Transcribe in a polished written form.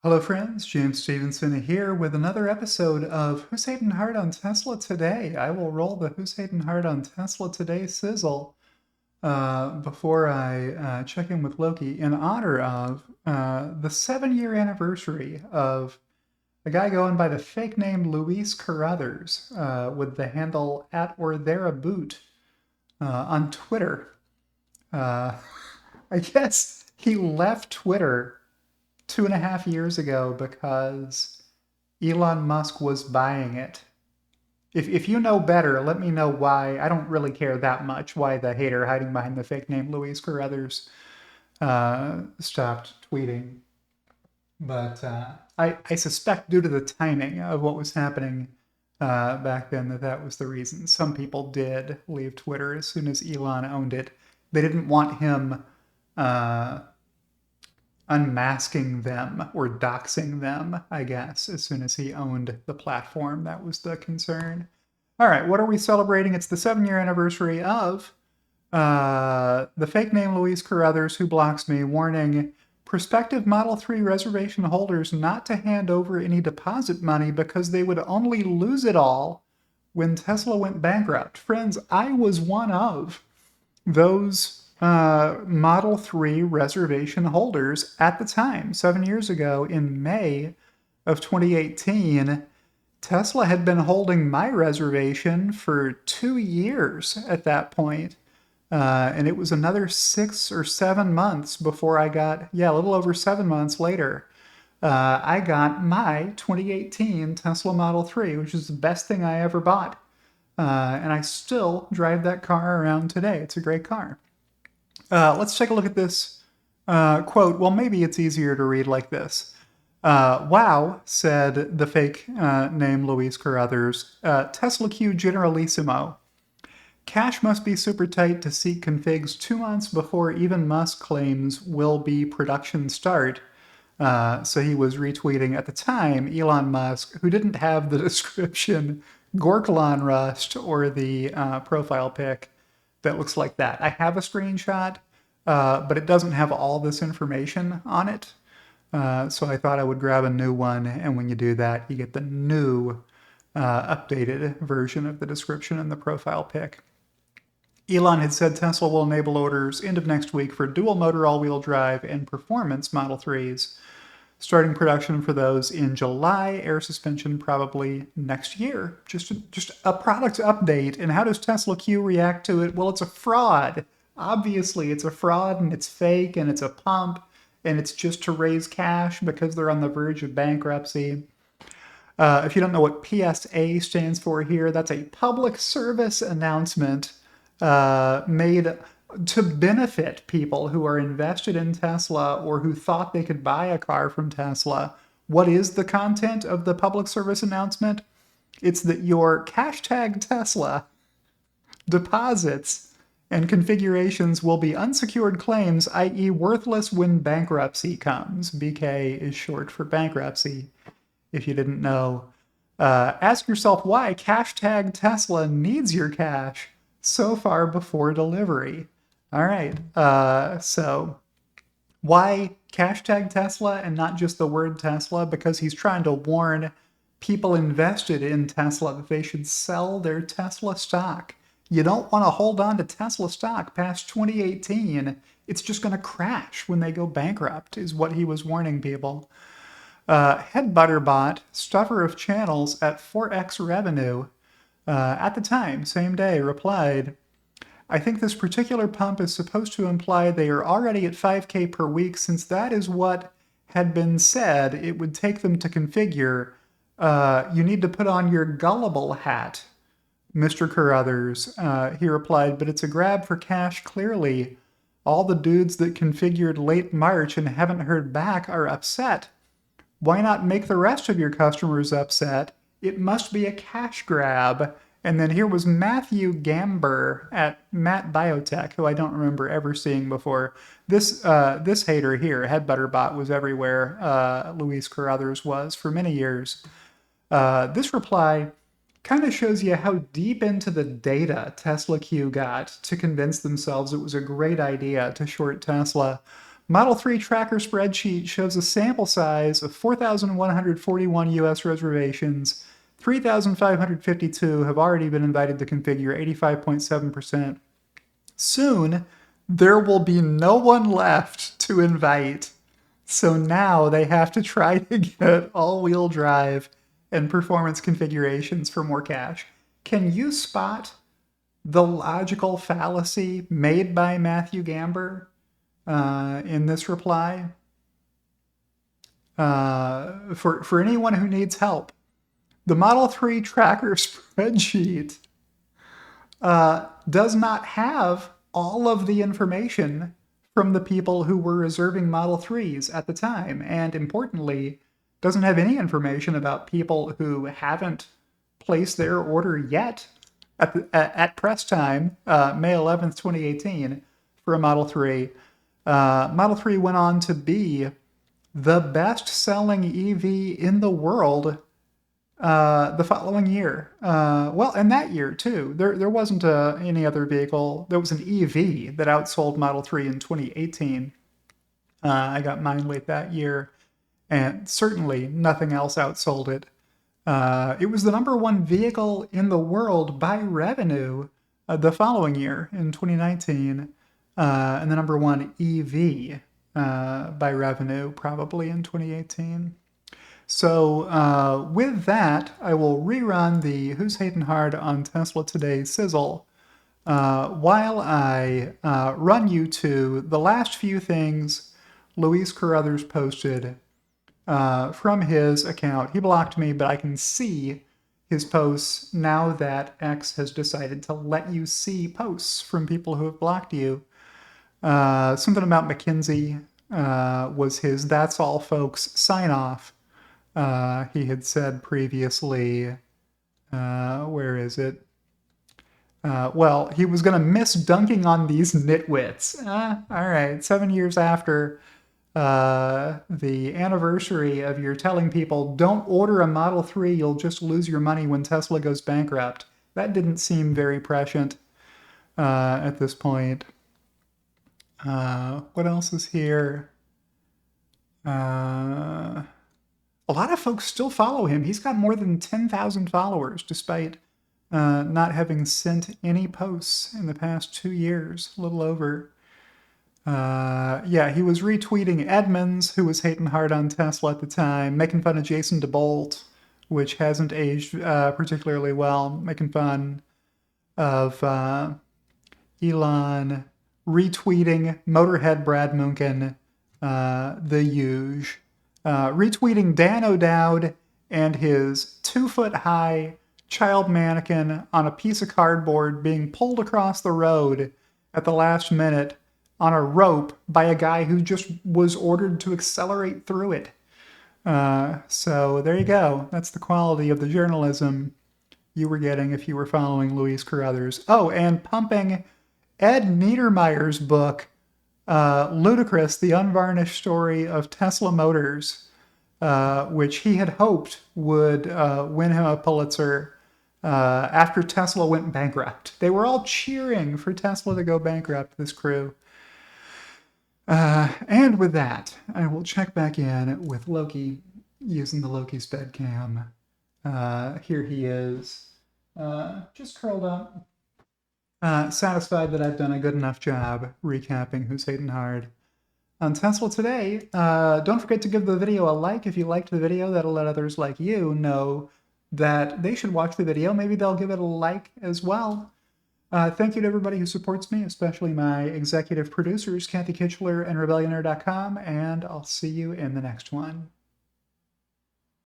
Hello friends, James Stevenson here with another episode of Who's Hating Hard on Tesla Today. I will roll the Who's Hating Hard on Tesla Today sizzle before I check in with Loki in honor of the 7-year anniversary of a guy going by the fake name Luis Carruthers with the handle @ortheraboot on Twitter. Uh, I guess he left Twitter 2.5 years ago because Elon Musk was buying it. If you know better, let me know why. I don't really care that much why the hater hiding behind the fake name Luis Carruthers stopped tweeting. But I suspect due to the timing of what was happening back then that was the reason. Some people did leave Twitter as soon as Elon owned it. They didn't want him uh, unmasking them or doxing them, I guess, as soon as he owned the platform. That was the concern. All right, what are we celebrating? It's the 7-year anniversary of the fake name Luis Carruthers, who blocks me, warning prospective Model 3 reservation holders not to hand over any deposit money because they would only lose it all when Tesla went bankrupt. Friends, I was one of those Model 3 reservation holders at the time, 7 years ago, in May of 2018. Tesla had been holding my reservation for 2 years at that point. And it was another 6 or 7 months before I got, a little over 7 months later, I got my 2018 Tesla Model 3, which is the best thing I ever bought. And I still drive that car around today. It's a great car. Let's take a look at this quote. Well, maybe it's easier to read like this. Wow, said the fake name Luis Carruthers. Tesla Q Generalissimo. Cash must be super tight to seek configs 2 months before even Musk claims will be production start. So he was retweeting at the time Elon Musk, who didn't have the description Gorklon Rust or the profile pic that looks like that. I have a screenshot, but it doesn't have all this information on it. So I thought I would grab a new one, and when you do that, you get the new updated version of the description and the profile pic. Elon had said Tesla will enable orders end of next week for dual motor all-wheel drive and performance Model 3s, starting production for those in July, air suspension probably next year. Just a product update. And how does Tesla Q react to it? Well, it's a fraud. Obviously, it's a fraud and it's fake and it's a pump and it's just to raise cash because they're on the verge of bankruptcy. If you don't know what PSA stands for here, that's a public service announcement made to benefit people who are invested in Tesla or who thought they could buy a car from Tesla. What is the content of the public service announcement? It's that your hashtag Tesla deposits and configurations will be unsecured claims, i.e. worthless when bankruptcy comes. BK is short for bankruptcy, if you didn't know. Ask yourself why hashtag Tesla needs your cash so far before delivery. All right, so why hashtag Tesla and not just the word Tesla? Because he's trying to warn people invested in Tesla that they should sell their Tesla stock. You don't want to hold on to Tesla stock past 2018. It's just going to crash when they go bankrupt, is what he was warning people. Headbutterbot, stuffer of channels at 4x revenue, at the time, same day, replied, I think this particular pump is supposed to imply they are already at 5K per week, since that is what had been said it would take them to configure. You need to put on your gullible hat, Mr. Carruthers. He replied, but it's a grab for cash, clearly. All the dudes that configured late March and haven't heard back are upset. Why not make the rest of your customers upset? It must be a cash grab. And then here was Matthew Gamber at Matt Biotech, who I don't remember ever seeing before. This hater here, Headbutterbot, was everywhere. Luis Carruthers was for many years. This reply kind of shows you how deep into the data Tesla Q got to convince themselves it was a great idea to short Tesla. Model 3 tracker spreadsheet shows a sample size of 4,141 U.S. reservations. 3,552 have already been invited to configure, 85.7%. Soon, there will be no one left to invite. So now they have to try to get all-wheel drive and performance configurations for more cash. Can you spot the logical fallacy made by Matthew Gamber in this reply? For anyone who needs help, the Model 3 tracker spreadsheet does not have all of the information from the people who were reserving Model 3s at the time, and importantly, doesn't have any information about people who haven't placed their order yet at press time, May 11th, 2018, for a Model 3. Model 3 went on to be the best-selling EV in the world the following year. Well, and that year, too. There wasn't any other vehicle. There was an EV that outsold Model 3 in 2018. I got mine late that year, and certainly nothing else outsold it. It was the #1 vehicle in the world by revenue the following year, in 2019, and the #1 EV by revenue probably in 2018. So with that, I will rerun the Who's Hating Hard on Tesla Today sizzle while I run you to the last few things Luis Carruthers posted from his account. He blocked me, but I can see his posts now that X has decided to let you see posts from people who have blocked you. Something about McKinsey was his "That's all, folks" sign-off. He had said previously, where is it? Well, he was going to miss dunking on these nitwits. All right, 7 years after the anniversary of your telling people, don't order a Model 3, you'll just lose your money when Tesla goes bankrupt. That didn't seem very prescient at this point. What else is here? A lot of folks still follow him. He's got more than 10,000 followers, despite not having sent any posts in the past 2 years, a little over. Yeah, he was retweeting Edmonds, who was hating hard on Tesla at the time, making fun of Jason DeBolt, which hasn't aged particularly well, making fun of Elon, retweeting Motorhead Brad Munkin, the huge. Retweeting Dan O'Dowd and his 2-foot-high child mannequin on a piece of cardboard being pulled across the road at the last minute on a rope by a guy who just was ordered to accelerate through it. So there you go. That's the quality of the journalism you were getting if you were following Luis Carruthers. Oh, and pumping Ed Niedermeyer's book, Ludicrous, the Unvarnished Story of Tesla Motors, which he had hoped would win him a Pulitzer after Tesla went bankrupt. They were all cheering for Tesla to go bankrupt, this crew. And with that, I will check back in with Loki using the Loki's bedcam. Here he is, just curled up. Satisfied that I've done a good enough job recapping Who's Hating Hard on Tesla Today. Don't forget to give the video a like if you liked the video. That'll let others like you know that they should watch the video. Maybe they'll give it a like as well. Thank you to everybody who supports me, especially my executive producers, Kathy Kitchler and Rebellionaire.com, and I'll see you in the next one.